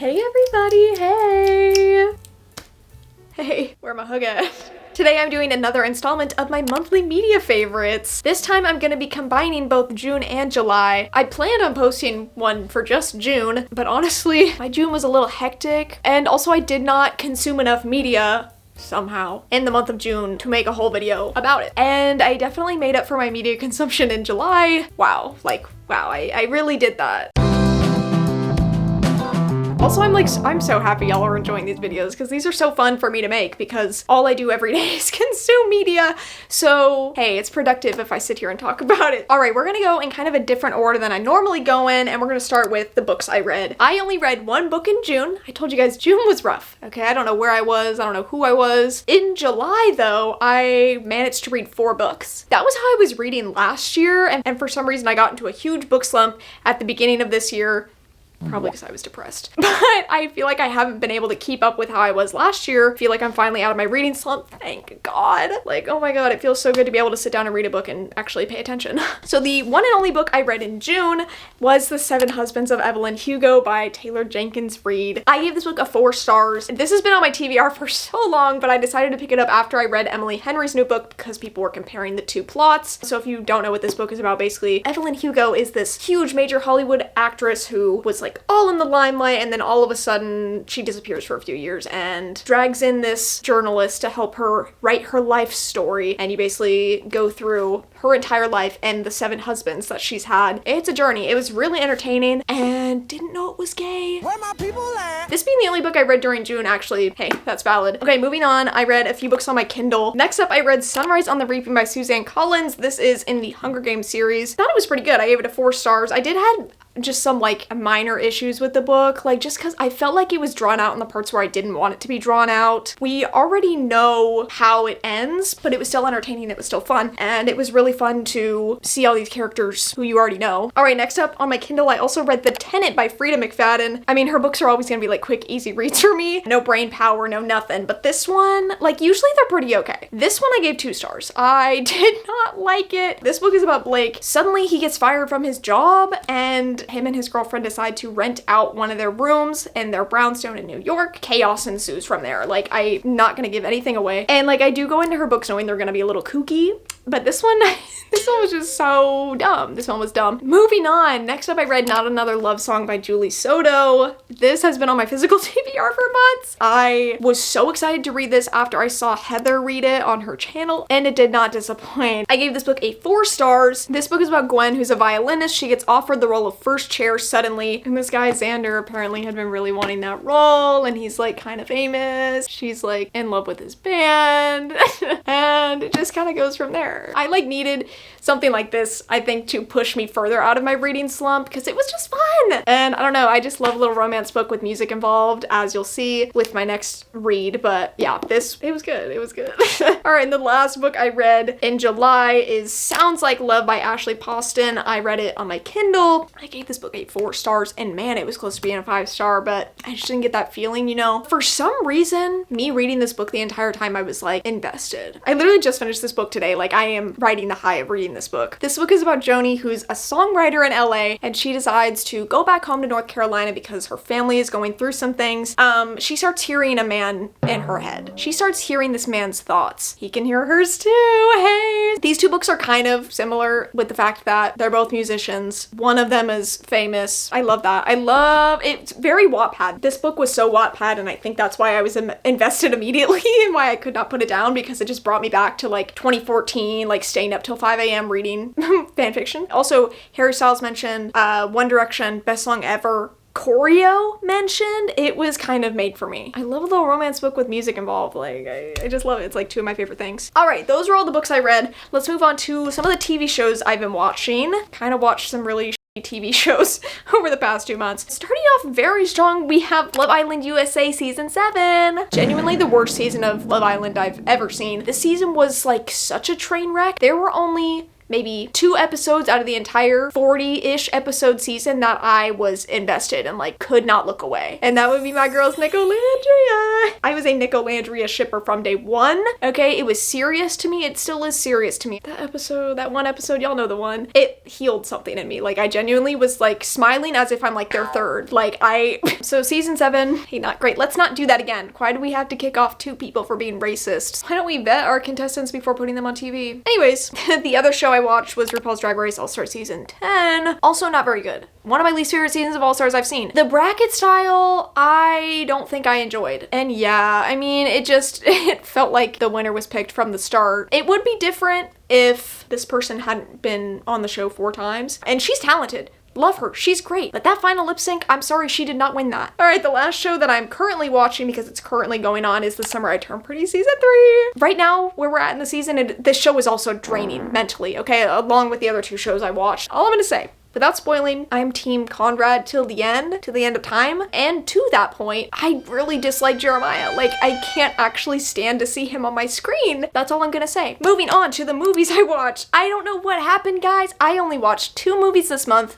Hey everybody, hey! Hey, where my hook at? Today I'm doing another installment of my monthly media favorites. This time I'm gonna be combining both June and July. I planned on posting one for just June, but honestly, my June was a little hectic, and also I did not consume enough media somehow in the month of June to make a whole video about it. And I definitely made up for my media consumption in July. Wow, I really did that. Also, I'm so happy y'all are enjoying these videos because these are so fun for me to make because all I do every day is consume media. So, hey, it's productive if I sit here and talk about it. All right, we're gonna go in kind of a different order than I normally go in, and we're gonna start with the books I read. I only read one book in June. I told you guys June was rough, okay? I don't know where I was. I don't know who I was. In July, though, I managed to read 4 books. That was how I was reading last year, and for some reason I got into a huge book slump at the beginning of this year. Probably because I was depressed. But I feel like I haven't been able to keep up with how I was last year. I feel like I'm finally out of my reading slump. Thank God. Like, oh my God, it feels so good to be able to sit down and read a book and actually pay attention. So the one and only book I read in June was The 7 Husbands of Evelyn Hugo by Taylor Jenkins Reid. I gave this book a 4 stars. This has been on my TBR for so long, but I decided to pick it up after I read Emily Henry's new book because people were comparing the 2 plots. So if you don't know what this book is about, basically, Evelyn Hugo is this huge major Hollywood actress who was like all in the limelight, and then all of a sudden she disappears for a few years and drags in this journalist to help her write her life story, and you basically go through her entire life and the 7 husbands that she's had. It's a journey. It was really entertaining and didn't know it was gay. Where my people at? This being the only book I read during June, actually, hey, that's valid. Okay, moving on, I read a few books on my Kindle. Next up, I read Sunrise on the Reaping by Suzanne Collins. This is in the Hunger Games series. Thought it was pretty good. I gave it a 4 stars. I did have just some like minor issues with the book, like just because I felt like it was drawn out in the parts where I didn't want it to be drawn out. We already know how it ends, but it was still entertaining, it was still fun, and it was really fun to see all these characters who you already know. All right, next up on my Kindle, I also read The Tenant by Frida McFadden. I mean, her books are always gonna be like quick, easy reads for me. No brain power, no nothing, but this one, like usually they're pretty okay. This one I gave 2 stars. I did not like it. This book is about Blake. Suddenly he gets fired from his job, and him and his girlfriend decide to rent out one of their rooms in their brownstone in New York. Chaos ensues from there. Like, I'm not gonna give anything away. And like, I do go into her books knowing they're gonna be a little kooky, but this one, this one was just so dumb. This one was dumb. Moving on, next up I read Not Another Love Song by Julie Soto. This has been on my physical TBR for months. I was so excited to read this after I saw Heather read it on her channel, and it did not disappoint. I gave this book a 4 stars. This book is about Gwen, who's a violinist. She gets offered the role of first chair suddenly, and this guy Xander apparently had been really wanting that role, and he's like kind of famous. She's like in love with his band and it just kind of goes from there. I like needed something like this, I think, to push me further out of my reading slump because it was just fun. And I don't know, I just love a little romance book with music involved, as you'll see with my next read. But yeah, it was good. It was good. All right, and the last book I read in July is Sounds Like Love by Ashley Poston. I read it on my Kindle. I gave this book a 4 stars, and man, it was close to being a 5 star, but I just didn't get that feeling, you know? For some reason, me reading this book the entire time, I was like invested. I literally just finished this book today. Like, I am riding the high of reading this book. This book is about Joni, who's a songwriter in LA, and she decides to go back home to North Carolina because her family is going through some things. She starts hearing a man in her head. She starts hearing this man's thoughts. He can hear hers too, hey! These 2 books are kind of similar with the fact that they're both musicians. One of them is famous. I love that. I love it. It's very Wattpad. This book was so Wattpad, and I think that's why I was invested immediately and why I could not put it down, because it just brought me back to like 2014, like staying up till 5 a.m. reading fanfiction. Also, Harry Styles mentioned One Direction, best song ever. Choreo mentioned. It was kind of made for me. I love a little romance book with music involved. Like, I just love it. It's like 2 of my favorite things. All right, those are all the books I read. Let's move on to some of the TV shows I've been watching. Kind of watched some really TV shows over the past 2 months. Starting off very strong, we have Love Island USA season 7. Genuinely the worst season of Love Island I've ever seen. This season was like such a train wreck. There were only maybe 2 episodes out of the entire 40-ish episode season that I was invested and like could not look away. And that would be my girl's Nicolandria. I was a Nicolandria shipper from day one. Okay, it was serious to me. It still is serious to me. That one episode, y'all know the one. It healed something in me. Like I genuinely was like smiling as if I'm like their third. So season 7, hey, not great. Let's not do that again. Why do we have to kick off 2 people for being racist? Why don't we vet our contestants before putting them on TV? Anyways, the other show I watched was RuPaul's Drag Race All-Star season 10. Also not very good. One of my least favorite seasons of All-Stars I've seen. The bracket style, I don't think I enjoyed. And yeah, I mean, it felt like the winner was picked from the start. It would be different if this person hadn't been on the show 4 times. And she's talented. Love her. She's great. But that final lip sync, I'm sorry, she did not win that. All right, the last show that I'm currently watching because it's currently going on is The Summer I Turned Pretty season 3. Right now, where we're at in the season, this show is also draining mentally, okay? Along with the other 2 shows I watched. All I'm gonna say, without spoiling, I'm Team Conrad till the end of time. And to that point, I really dislike Jeremiah. Like, I can't actually stand to see him on my screen. That's all I'm gonna say. Moving on to the movies I watched. I don't know what happened, guys. I only watched 2 movies this month.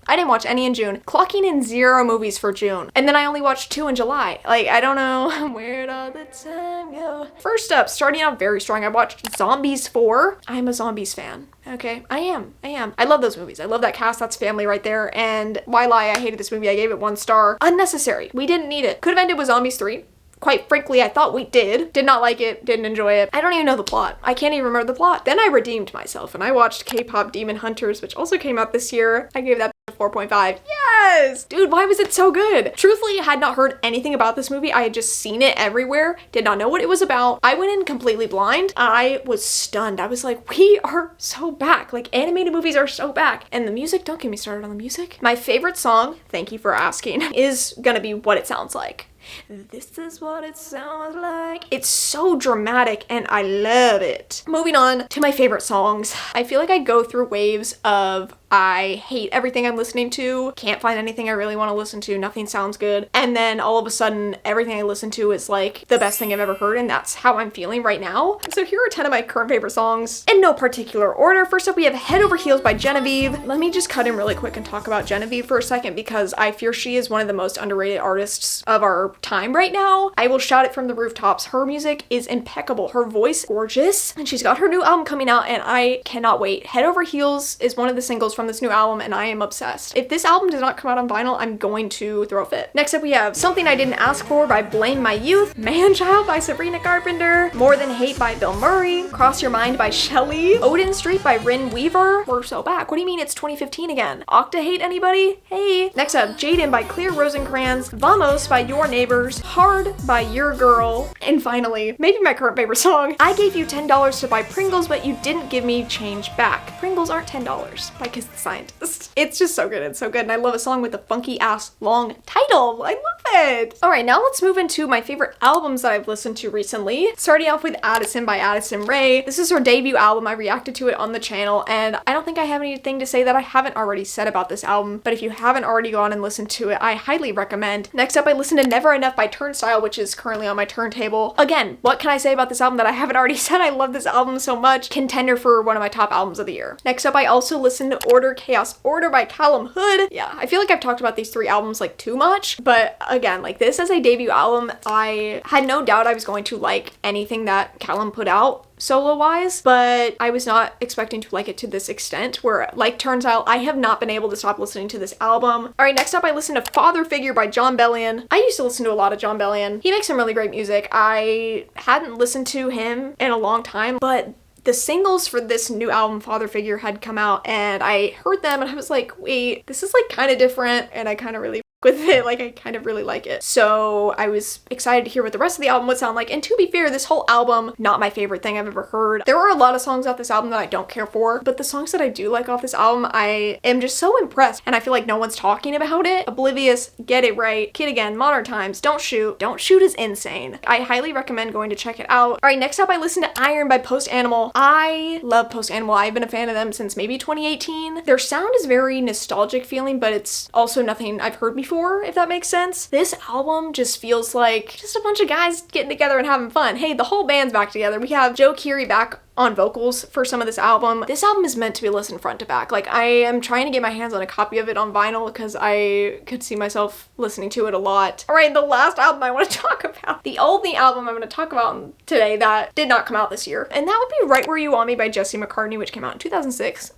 I didn't watch any in June. Clocking in 0 movies for June. And then I only watched 2 in July. Like, I don't know. Where'd all the time go? First up, starting out very strong, I watched Zombies 4. I'm a Zombies fan. Okay, I am. I love those movies. I love that cast. That's family right there. And why lie? I hated this movie. I gave it 1 star. Unnecessary. We didn't need it. Could have ended with Zombies 3. Quite frankly, I thought we did. Did not like it, didn't enjoy it. I don't even know the plot. I can't even remember the plot. Then I redeemed myself and I watched K-Pop Demon Hunters, which also came out this year. I gave that a 4.5. Yes! Dude, why was it so good? Truthfully, I had not heard anything about this movie. I had just seen it everywhere, did not know what it was about. I went in completely blind. I was stunned. I was like, we are so back. Like, animated movies are so back. And the music, don't get me started on the music. My favorite song, thank you for asking, is gonna be What It Sounds Like. This is what it sounds like. It's so dramatic and I love it. Moving on to my favorite songs. I feel like I go through waves of I hate everything I'm listening to, can't find anything I really want to listen to, nothing sounds good, and then all of a sudden everything I listen to is like the best thing I've ever heard, and that's how I'm feeling right now. So here are 10 of my current favorite songs in no particular order. First up, we have Head Over Heels by Genevieve. Let me just cut in really quick and talk about Genevieve for a second because I fear she is one of the most underrated artists of our time right now. I will shout it from the rooftops. Her music is impeccable. Her voice, gorgeous, and she's got her new album coming out and I cannot wait. Head Over Heels is one of the singles from this new album and I am obsessed. If this album does not come out on vinyl, I'm going to throw a fit. Next up, we have Something I Didn't Ask For by Blame My Youth, Manchild by Sabrina Carpenter, More Than Hate by Bill Murray, Cross Your Mind by Shelly, Odin Street by Rin Weaver. We're so back. What do you mean it's 2015 again? Octa Hate anybody? Hey. Next up, Jaden by Clear Rosencrantz, Vamos by Your Neighbors, Hard by Your Girl, and finally, maybe my current favorite song, I Gave You $10 to buy Pringles, but you didn't give me change back. Pringles aren't $10 by Kiss the Scientist. It's just so good. It's so good. And I love a song with a funky ass long title. I love it. All right, now let's move into my favorite albums that I've listened to recently. Starting off with Addison by Addison Rae. This is her debut album. I reacted to it on the channel and I don't think I have anything to say that I haven't already said about this album, but if you haven't already gone and listened to it, I highly recommend. Next up, I listened to Never Enough by Turnstile, which is currently on my turntable. Again, what can I say about this album that I haven't already said? I love this album so much. Contender for one of my top albums of the year. Next up, I also listened to Order Chaos Order by Callum Hood. Yeah, I feel like I've talked about these 3 albums like too much, but again, like this as a debut album, I had no doubt I was going to like anything that Callum put out solo wise, but I was not expecting to like it to this extent where, like Turnstile, I have not been able to stop listening to this album. All right, next up I listened to Father Figure by Jon Bellion. I used to listen to a lot of Jon Bellion. He makes some really great music. I hadn't listened to him in a long time, but the singles for this new album, Father Figure, had come out and I heard them and I was like, wait, this is like kind of different and I kind of really with it. Like, I kind of really like it. So I was excited to hear what the rest of the album would sound like. And to be fair, this whole album, not my favorite thing I've ever heard. There are a lot of songs off this album that I don't care for, but the songs that I do like off this album, I am just so impressed. And I feel like no one's talking about it. Oblivious, Get It Right, Kid Again, Modern Times, Don't Shoot. Don't Shoot is insane. I highly recommend going to check it out. All right, next up, I listened to Iron by Post Animal. I love Post Animal. I've been a fan of them since maybe 2018. Their sound is very nostalgic feeling, but it's also nothing I've heard before. before, if that makes sense. This album just feels like just a bunch of guys getting together and having fun. Hey, the whole band's back together. We have Joe Keery back on vocals for some of this album. This album is meant to be listened front to back. Like, I am trying to get my hands on a copy of it on vinyl because I could see myself listening to it a lot. All right, the last album I want to talk about. The only album I'm going to talk about today that did not come out this year. And that would be Right Where You Want Me by Jesse McCartney, which came out in 2006.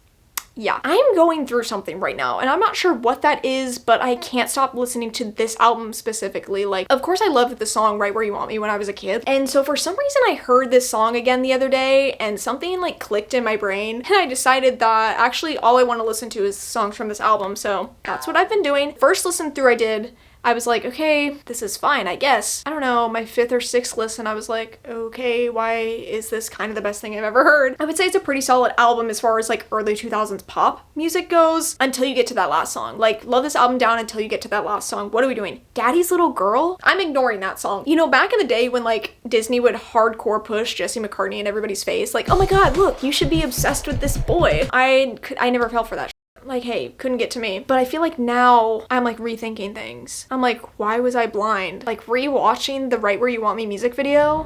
Yeah, I'm going through something right now, and I'm not sure what that is, but I can't stop listening to this album specifically. Like, of course I loved the song Right Where You Want Me when I was a kid, and so for some reason I heard this song again the other day, and something like clicked in my brain, and I decided that actually all I want to listen to is songs from this album, so that's what I've been doing. First listen through I was like, okay, this is fine, I guess. I don't know, my 5th or 6th listen, I was like, okay, why is this kind of the best thing I've ever heard? I would say it's a pretty solid album as far as like early 2000s pop music goes until you get to that last song. Like, love this album down until you get to that last song. What are we doing? Daddy's Little Girl? I'm ignoring that song. You know, back in the day when like Disney would hardcore push Jesse McCartney in everybody's face, like, oh my god, look, you should be obsessed with this boy. I never fell for that. Like, hey, couldn't get to me. But I feel like now I'm like rethinking things. I'm like, why was I blind? Like, rewatching the Right Where You Want Me music video,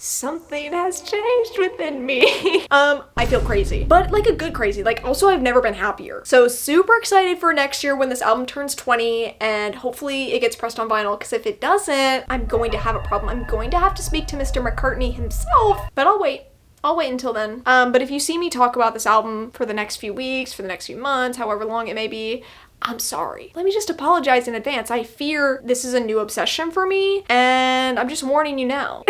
something has changed within me. I feel crazy, but like a good crazy. Like, also I've never been happier. So super excited for next year when this album turns 20 and hopefully it gets pressed on vinyl, because if it doesn't, I'm going to have a problem. I'm going to have to speak to Mr. McCartney himself, but I'll wait. I'll wait until then. But if you see me talk about this album for the next few weeks, for the next few months, however long it may be, I'm sorry. Let me just apologize in advance. I fear this is a new obsession for me, and I'm just warning you now.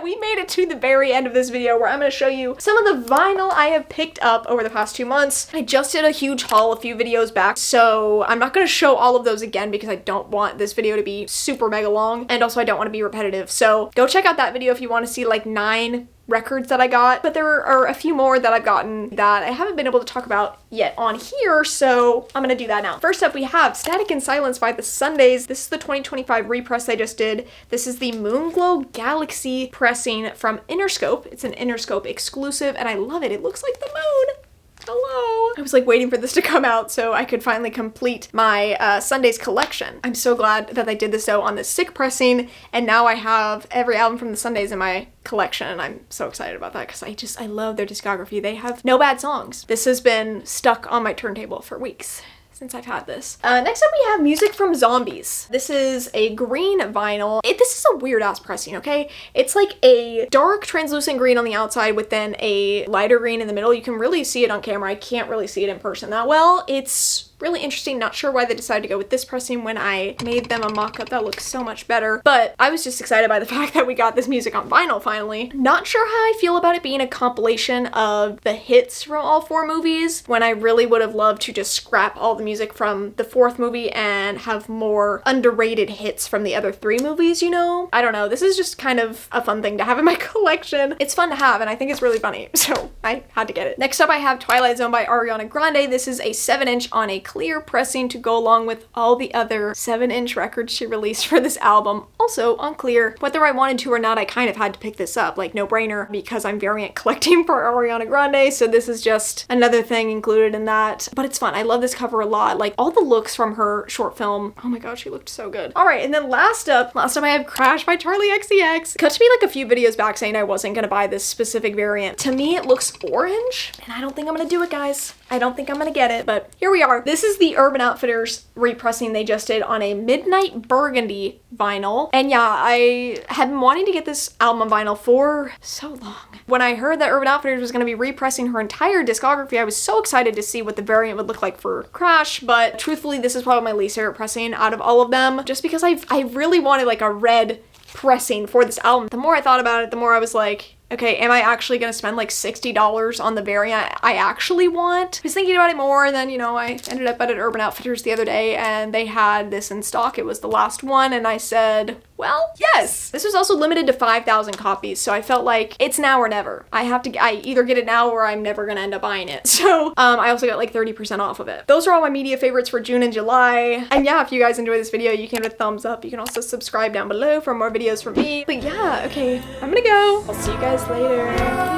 We made it to the very end of this video where I'm going to show you some of the vinyl I have picked up over the past 2 months. I just did a huge haul a few videos back, so I'm not going to show all of those again because I don't want this video to be super mega long, and also I don't want to be repetitive. So go check out that video if you want to see like 9 records that I got, but there are a few more that I've gotten that I haven't been able to talk about yet on here, so I'm gonna do that now. First up, we have Static and Silence by the Sundays. This is the 2025 repress I just did. This is the Moonglow Galaxy pressing from Interscope. It's an Interscope exclusive, and I love it. It looks like the moon. Hello. I was like waiting for this to come out so I could finally complete my Sundays collection. I'm so glad that I did this though on the sick pressing, and now I have every album from the Sundays in my collection, and I'm so excited about that because I love their discography. They have no bad songs. This has been stuck on my turntable for weeks since I've had this. Next up we have Music from Zombies. This is a green vinyl. This is a weird ass pressing, okay? It's like a dark translucent green on the outside with then a lighter green in the middle. You can really see it on camera. I can't really see it in person that well. It's really interesting. Not sure why they decided to go with this pressing when I made them a mock-up that looks so much better, but I was just excited by the fact that we got this music on vinyl finally. Not sure how I feel about it being a compilation of the hits from all 4 movies, when I really would have loved to just scrap all the music from the 4th movie and have more underrated hits from the other 3 movies, you know? I don't know. This is just kind of a fun thing to have in my collection. It's fun to have, and I think it's really funny, so I had to get it. Next up I have Twilight Zone by Ariana Grande. This is a 7-inch on a clear pressing to go along with all the other 7-inch records she released for this album, also on clear. Whether I wanted to or not, I kind of had to pick this up, like no brainer, because I'm variant collecting for Ariana Grande, so this is just another thing included in that. But it's fun. I love this cover a lot. Like all the looks from her short film. Oh my god, she looked so good. All right, and then last up I have Crash by Charlie XCX. Cut to me like a few videos back saying I wasn't gonna buy this specific variant. To me, it looks orange, and I don't think I'm gonna do it, guys. I don't think I'm gonna get it, but here we are. This is the Urban Outfitters repressing they just did on a Midnight Burgundy vinyl. And yeah, I had been wanting to get this album on vinyl for so long. When I heard that Urban Outfitters was gonna be repressing her entire discography, I was so excited to see what the variant would look like for Crash, but truthfully, this is probably my least favorite pressing out of all of them, just because I really wanted like a red pressing for this album. The more I thought about it, the more I was like, okay, am I actually gonna spend like $60 on the variant I actually want? I was thinking about it more, and then, you know, I ended up at Urban Outfitters the other day and they had this in stock. It was the last one, and I said, well, yes! This was also limited to 5,000 copies, so I felt like it's now or never. I either get it now or I'm never gonna end up buying it. So, I also got like 30% off of it. Those are all my media favorites for June and July. And yeah, if you guys enjoyed this video, you can hit a thumbs up. You can also subscribe down below for more videos from me. But yeah, okay, I'm gonna go. I'll see you guys later.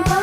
Bye.